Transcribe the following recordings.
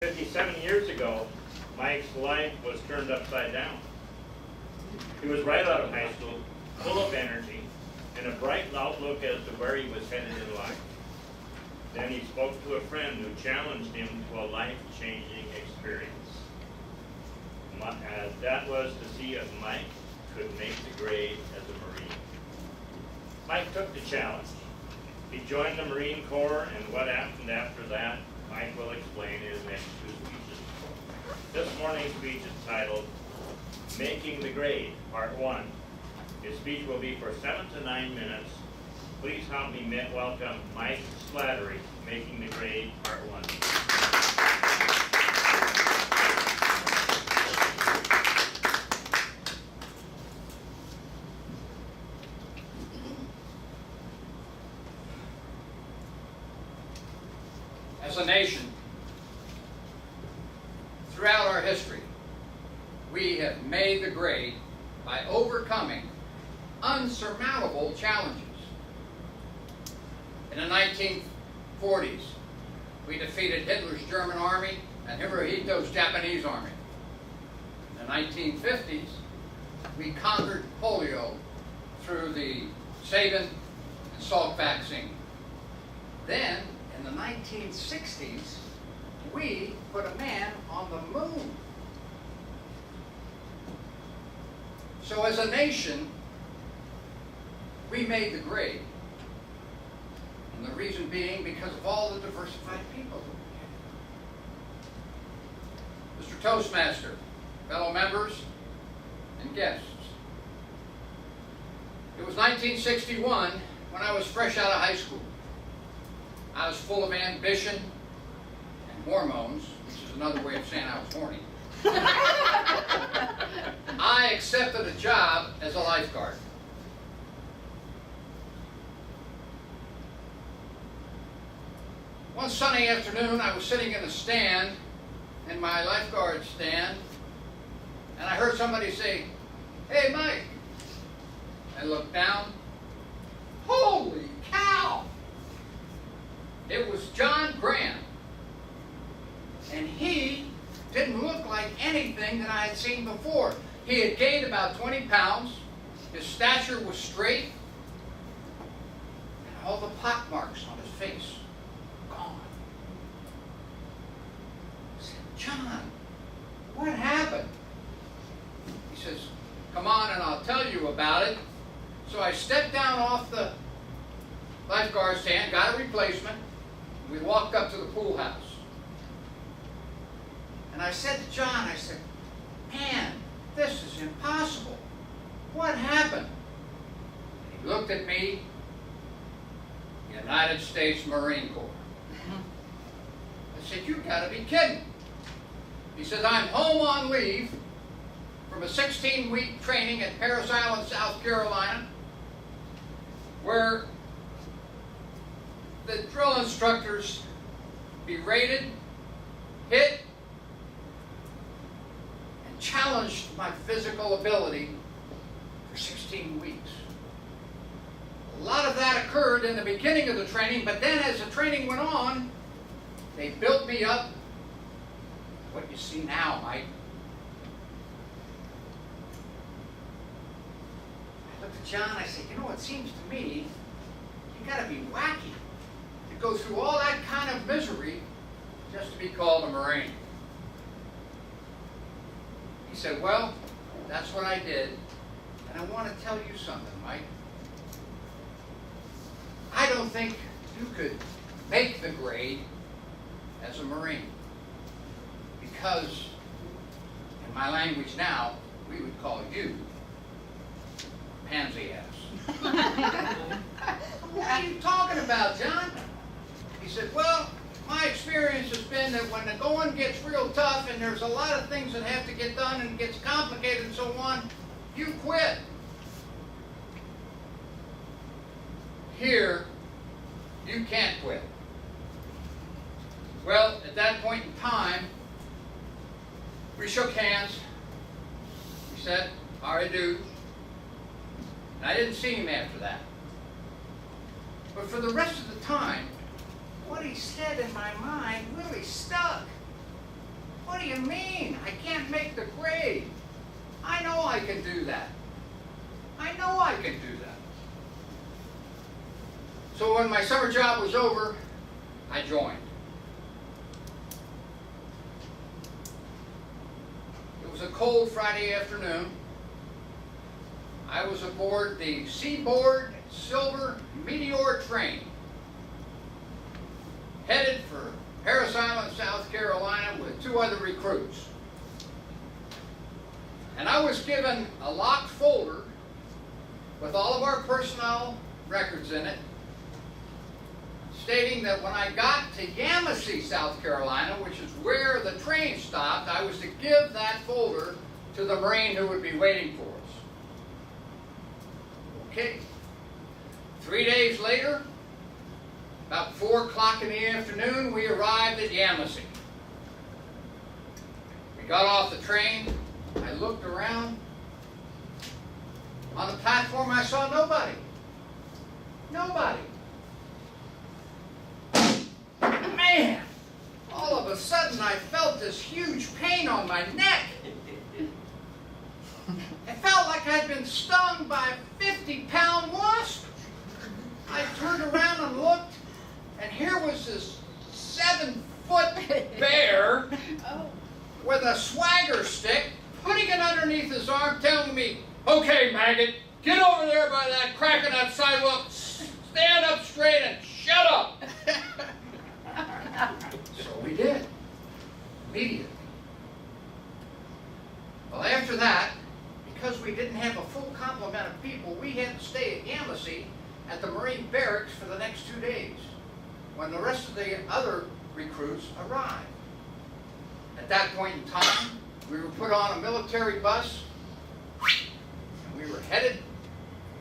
57 years ago, Mike's life was turned upside down. He was right out of high school, full of energy, and a bright outlook as to where he was headed in life. Then he spoke to a friend who challenged him to a life-changing experience. That was to see if Mike could make the grade as a Marine. Mike took the challenge. He joined the Marine Corps, and what happened after that, Mike will explain in his next two speeches. This morning's speech is titled, Making the Grade, Part 1. His speech will be for 7 to 9 minutes. Please help me welcome Mike Slattery, Making the Grade, Part 1. As a nation, throughout our history, we have made the grade by overcoming unsurmountable challenges. In the 1940s, we defeated Hitler's German army and Hirohito's Japanese army. In the 1950s, we conquered polio through the Sabin and Salk vaccine. Then, in the 1960s, we put a man on the moon. So as a nation, we made the grade. And the reason being because of all the diversified people that we had. Mr. Toastmaster, fellow members, and guests. It was 1961 when I was fresh out of high school. I was full of ambition and hormones, which is another way of saying I was horny. I accepted a job as a lifeguard. One sunny afternoon, I was sitting in a stand, in my lifeguard stand, and I heard somebody say, "Hey, Mike." I looked down. Holy cow! It was John Grant, and he didn't look like anything that I had seen before. He had gained about 20 pounds, his stature was straight, and all the pock marks on his face gone. I said, "John, what happened?" He says, "Come on and I'll tell you about it." So I stepped down off the lifeguard stand, got a replacement. We walked up to the pool house. And I said to John, I said, "Man, this is impossible. What happened?" And he looked at me, United States Marine Corps. I said, "You gotta be kidding." He said, "I'm home on leave from a 16-week training at Parris Island, South Carolina, where the drill instructors berated, hit, and challenged my physical ability for 16 weeks. A lot of that occurred in the beginning of the training, but then as the training went on, they built me up what you see now, Mike. I looked at John, I said, "You know, it seems to me you gotta be wacky to go through all that kind of misery just to be called a Marine." He said, "Well, that's what I did, and I want to tell you something, Mike. I don't think you could make the grade as a Marine, because, in my language now, we would call you pansy ass." "What are you talking about, John?" He said, "Well, my experience has been that when the going gets real tough and there's a lot of things that have to get done and it gets complicated and so on, you quit. Here, you can't quit." Well, at that point in time, we shook hands. We said our adieus. And I didn't see him after that. But for the rest of the time, what he said in my mind really stuck. "What do you mean? I can't make the grade. I know I can do that. I know I can do that." So when my summer job was over, I joined. It was a cold Friday afternoon. I was aboard the Seaboard Silver Meteor train, headed for Parris Island, South Carolina, with 2 other recruits. And I was given a locked folder with all of our personnel records in it, stating that when I got to Yamasee, South Carolina, which is where the train stopped, I was to give that folder to the Marine who would be waiting for us. Okay. 3 days later, about 4 o'clock in the afternoon, we arrived at Yamasee. We got off the train. I looked around. On the platform, I saw nobody. Nobody. Man, all of a sudden I felt this huge pain on my neck. It felt like I'd been stung by a 50-pound wasp. I turned around and looked, and here was this 7-foot bear with a swagger stick, putting it underneath his arm, telling me, "Okay, maggot, get over there by that crack in that sidewalk, stand up straight and shut up." So we did, immediately. Well, after that, because we didn't have a full complement of people, we had to stay at Yamasee at the Marine barracks for the next 2 days, when the rest of the other recruits arrived. At that point in time, we were put on a military bus, and we were headed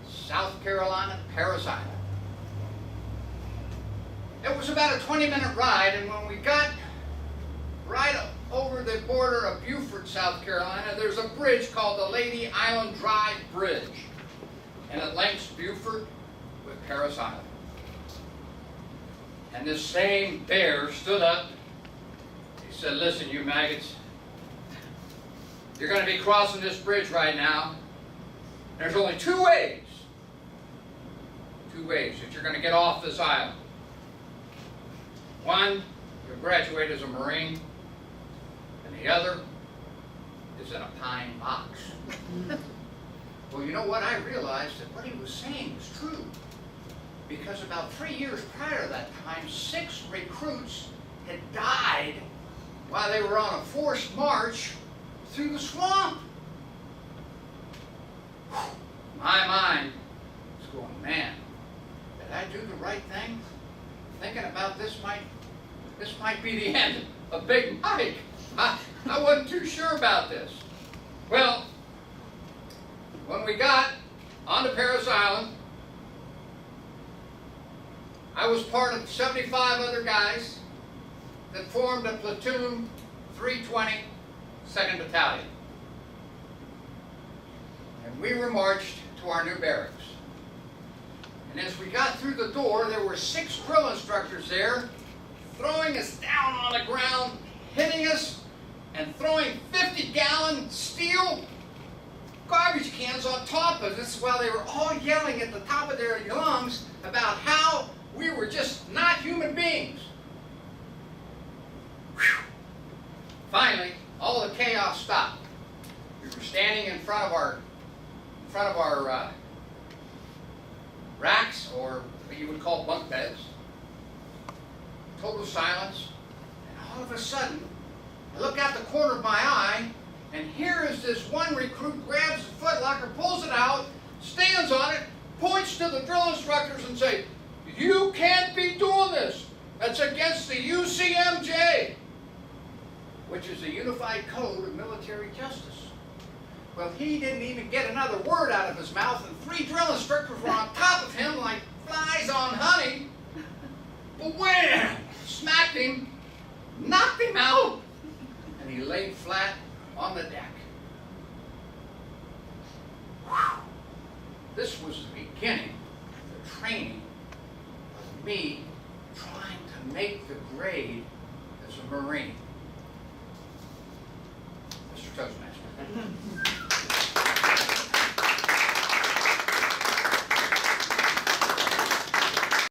to South Carolina, Parris Island. It was about a 20-minute ride, and when we got right over the border of Beaufort, South Carolina, there's a bridge called the Lady Island Drive Bridge, and it links Beaufort with Parris Island. And this same bear stood up. He said, "Listen, you maggots, you're going to be crossing this bridge right now. There's only two ways that you're going to get off this island. One, you'll graduate as a Marine, and the other is in a pine box." Well, you know what? I realized that what he was saying was true. Because about 3 years prior to that time, 6 recruits had died while they were on a forced march through the swamp. My mind was going, man, did I do the right thing? Thinking about this might be the end of Big Mike. I wasn't too sure about this. Well, when we got onto Parris Island, I was part of 75 other guys that formed a platoon 320, 2nd Battalion. And we were marched to our new barracks. And as we got through the door, there were 6 drill instructors there, throwing us down on the ground, hitting us, and throwing 50-gallon steel garbage cans on top of us while they were all yelling at the top of their lungs about how we were just not human beings. Whew. Finally, all the chaos stopped. We were standing in front of our racks, or what you would call bunk beds. Total silence. And all of a sudden, I look out the corner of my eye, and here is this one recruit grabs the footlocker, pulls it out, stands on it, points to the drill instructors and says, "You can't be doing this. That's against the UCMJ," which is the Unified Code of Military Justice. Well, he didn't even get another word out of his mouth, and 3 drill instructors were on top of him like flies on honey. But wham! Smacked him, knocked him out, and he laid flat on the deck. Whew. This was the beginning of the training of me trying to make the grade as a Marine. Toastmaster.